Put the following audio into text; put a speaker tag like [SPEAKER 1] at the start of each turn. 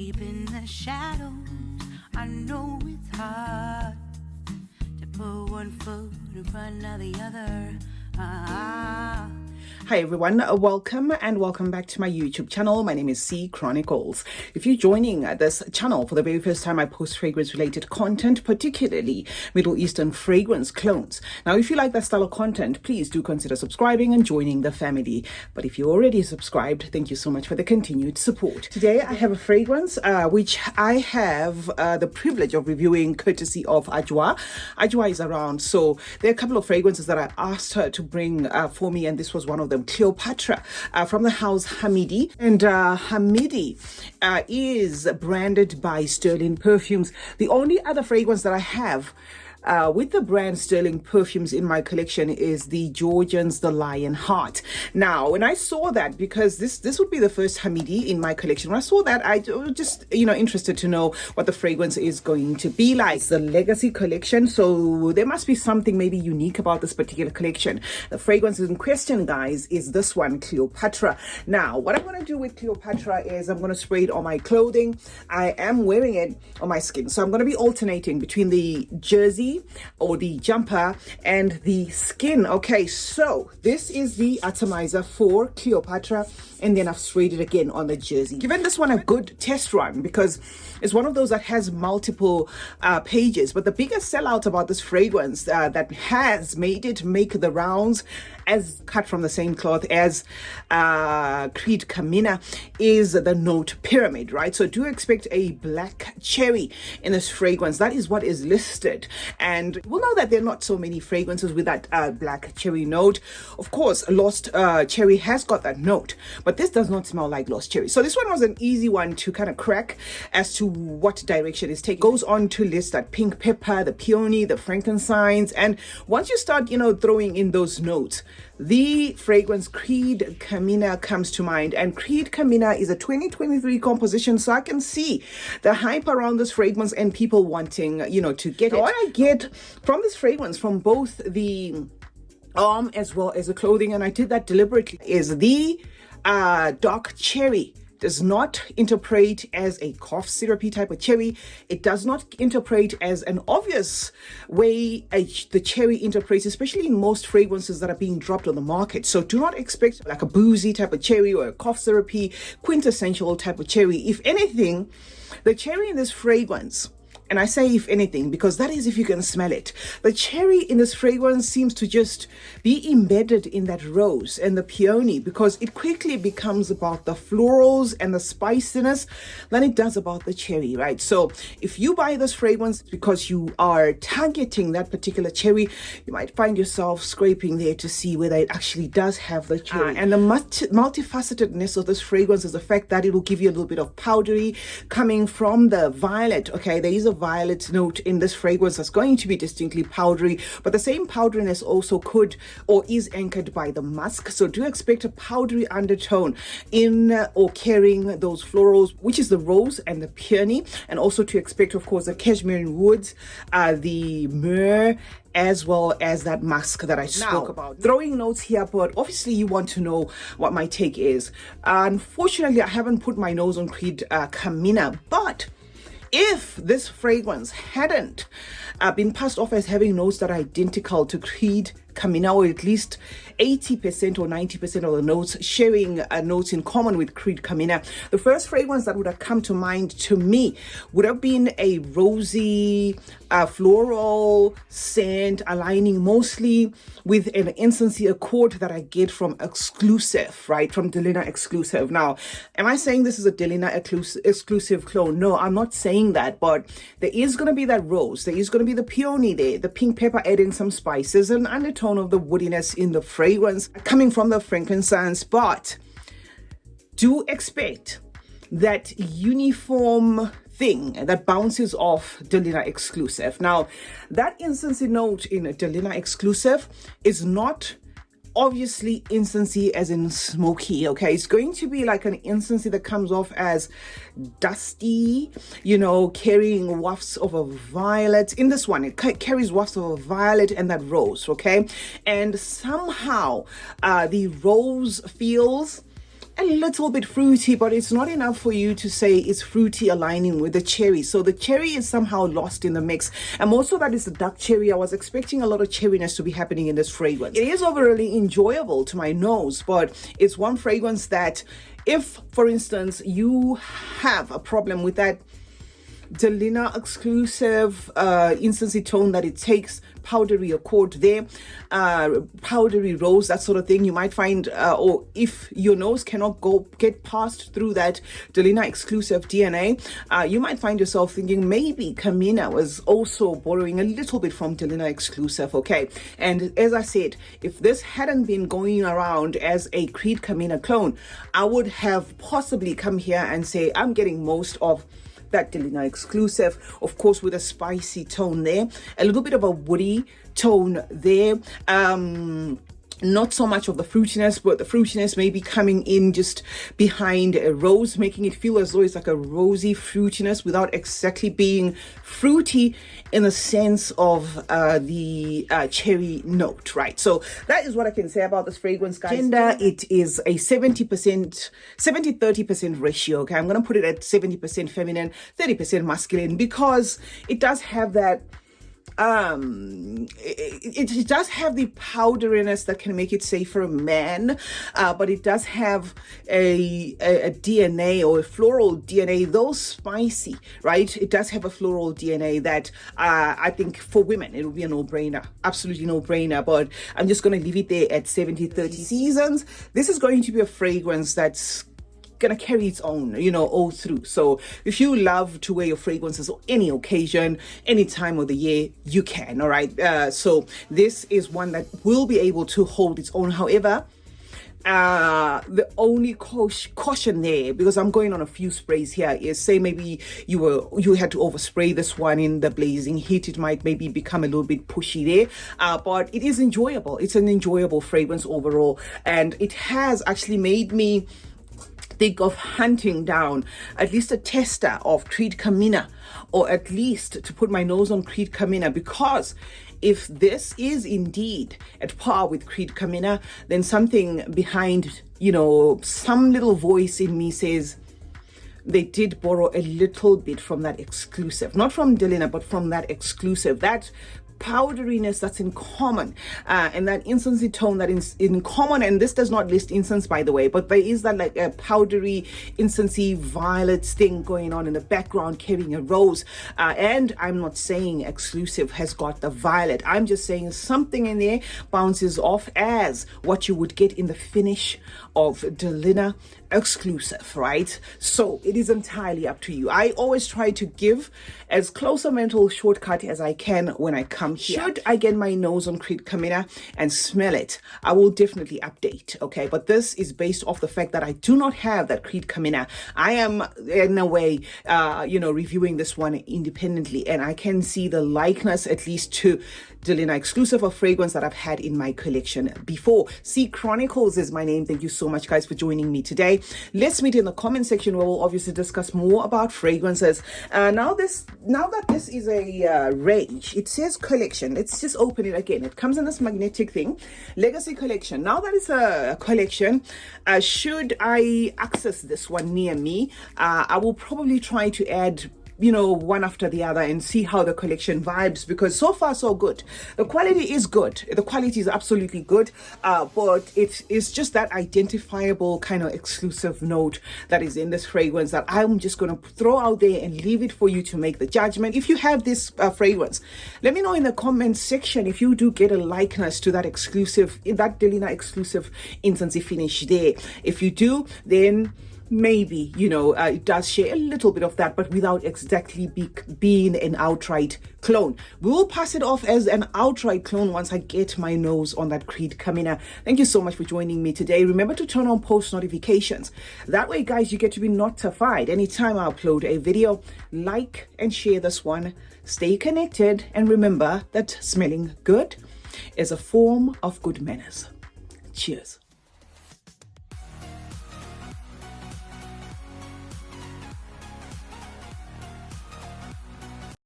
[SPEAKER 1] Deep in the shadows, I know it's hard to put one foot in front of the other.
[SPEAKER 2] Hi everyone, welcome back to my YouTube channel. My name is CeeChronicles. If you're joining this channel for the very first time, I post fragrance related content, particularly Middle Eastern fragrance clones. Now, if you like that style of content, please do consider subscribing and joining the family. But if you're already subscribed, thank you so much for the continued support. Today, I have a fragrance which I have the privilege of reviewing courtesy of Ajwa. Ajwa is around, so there are a couple of fragrances that I asked her to bring for me, and this was one of them. Cleopatra from the house Hamidi, and Hamidi is branded by Sterling Perfumes. The only other fragrance that I have with the brand Sterling Perfumes in my collection is the Georgians, the Lion Heart. Now, when I saw that, because this would be the first Hamidi in my collection, when I saw that, I was just, interested to know what the fragrance is going to be like. It's the Legacy collection, so there must be something maybe unique about this particular collection. The fragrance in question, guys, is this one, Cleopatra. Now, what I'm going to do with Cleopatra is I'm going to spray it on my clothing. I am wearing it on my skin, so I'm going to be alternating between the jersey or the jumper and the skin. Okay, so this is the atomizer for Cleopatra, and then I've sprayed it again on the jersey. Given this one a good test run because it's one of those that has multiple pages, but the biggest sellout about this fragrance that has made it make the rounds as cut from the same cloth as Creed Carmina is the note pyramid, right? So do expect a black cherry in this fragrance. That is what is listed, and we'll know that there are not so many fragrances with that black cherry note. Of course, Lost Cherry has got that note, but this does not smell like Lost Cherry. So this one was an easy one to kind of crack as to what direction it's taking. Goes on to list that pink pepper, the peony, the frankincense, and once you start, throwing in those notes, the fragrance Creed Carmina comes to mind. And Creed Carmina is a 2023 composition, so I can see the hype around this fragrance and people wanting, to get it. What I get from this fragrance, from both the arm as well as the clothing, and I did that deliberately, is the dark cherry does not interpret as a cough syrupy type of cherry. It does not interpret as an obvious way the cherry interprets, especially in most fragrances that are being dropped on the market. So do not expect like a boozy type of cherry or a cough syrupy quintessential type of cherry. If anything, the cherry in this fragrance, and I say if anything, because that is if you can smell it, the cherry in this fragrance seems to just be embedded in that rose and the peony, because it quickly becomes about the florals and the spiciness than it does about the cherry, right? So if you buy this fragrance because you are targeting that particular cherry, you might find yourself scraping there to see whether it actually does have the cherry. And the multifacetedness of this fragrance is the fact that it will give you a little bit of powdery coming from the violet. Okay, there is a violet note in this fragrance that's going to be distinctly powdery, but the same powderiness also could or is anchored by the musk. So do expect a powdery undertone in or carrying those florals, which is the rose and the peony, and also to expect, of course, the cashmere woods, the myrrh, as well as that musk that I spoke about. Throwing notes here, but obviously you want to know what my take is. Unfortunately, I haven't put my nose on Creed Carmina, but if this fragrance hadn't been passed off as having notes that are identical to Creed Carmina, or at least 80% or 90% of the notes sharing notes in common with Creed Carmina, the first fragrance that would have come to mind to me would have been a rosy floral scent aligning mostly with an incense accord that I get from Exclusive, right? From Delina Exclusive. Now, am I saying this is a Delina exclusive clone? No, I'm not saying that, but there is going to be that rose. There is going to be the peony there, the pink pepper adding some spices, and undertone of the woodiness in the fragrance coming from the frankincense. But do expect that uniform thing that bounces off Delina Exclusive. Now, that incense note in Delina Exclusive is not obviously incensey as in smoky. Okay, it's going to be like an incensey that comes off as dusty, carrying wafts of a violet. In this one, it carries wafts of a violet and that rose. Okay, and somehow the rose feels a little bit fruity, but it's not enough for you to say it's fruity aligning with the cherry. So the cherry is somehow lost in the mix. And most of that is the dark cherry. I was expecting a lot of cherryness to be happening in this fragrance. It is overly enjoyable to my nose, but it's one fragrance that if, for instance, you have a problem with that Delina exclusive incense tone that it takes, powdery accord there, powdery rose, that sort of thing, you might find, or if your nose cannot get past through that Delina exclusive DNA, you might find yourself thinking maybe Carmina was also borrowing a little bit from Delina exclusive. Okay, and as I said, if this hadn't been going around as a Creed Carmina clone, I would have possibly come here and say I'm getting most of that Delina exclusive, of course, with a spicy tone there, a little bit of a woody tone there, not so much of the fruitiness, but the fruitiness may be coming in just behind a rose, making it feel as though it's like a rosy fruitiness without exactly being fruity in the sense of the cherry note, right? So that is what I can say about this fragrance, guys. Gender, it is a 70-30% ratio. Okay, I'm gonna put it at 70% feminine, 30% masculine, because it does have that it does have the powderiness that can make it safe for a man, but it does have a DNA or a floral DNA, though spicy, right? It does have a floral DNA that I think for women it will be a no-brainer, absolutely no-brainer, but I'm just going to leave it there at 70-30 seasons. This is going to be a fragrance that's gonna carry its own, you know, all through. So if you love to wear your fragrances on any occasion, any time of the year, you can. All right, so this is one that will be able to hold its own. However, the only caution there, because I'm going on a few sprays here, is say maybe you had to overspray this one in the blazing heat, it might maybe become a little bit pushy there, but it is enjoyable. It's an enjoyable fragrance overall, and it has actually made me think of hunting down at least a tester of Creed Carmina, or at least to put my nose on Creed Carmina, because if this is indeed at par with Creed Carmina, then something behind, you know, some little voice in me says they did borrow a little bit from that exclusive, not from Delina, but from that exclusive, that powderiness that's in common, and that incensey tone that is in common. And this does not list incense, by the way, but there is that like a powdery incensey violet thing going on in the background, carrying a rose, and I'm not saying exclusive has got the violet, I'm just saying something in there bounces off as what you would get in the finish of Delina exclusive, right? So it is entirely up to you. I always try to give as close a mental shortcut as I can when I come here. Should I get my nose on Creed Carmina and smell it, I will definitely update, okay? But this is based off the fact that I do not have that Creed Carmina. I am in a way, you know, reviewing this one independently, and I can see the likeness at least to Delina exclusive, a fragrance that I've had in my collection before. CeeChronicles is my name. Thank you so much, guys, for joining me today. Let's meet in the comment section where we'll obviously discuss more about fragrances. Now that this is a range, it says collection. Let's just open it again. It comes in this magnetic thing, legacy collection. Now that it's a collection, should I access this one near me, I will probably try to add, you know, one after the other and see how the collection vibes, because so far so good. The quality is good. The quality is absolutely good, but it is just that identifiable kind of exclusive note that is in this fragrance that I'm just going to throw out there and leave it for you to make the judgment. If you have this fragrance, let me know in the comment section if you do get a likeness to that exclusive, that Delina exclusive incense finish there. If you do, then maybe, you know, it does share a little bit of that, but without exactly being an outright clone. We will pass it off as an outright clone once I get my nose on that Creed Carmina. Thank you so much for joining me today. Remember to turn on post notifications. That way, guys, you get to be notified anytime I upload a video. Like and share this one. Stay connected, and remember that smelling good is a form of good manners. Cheers.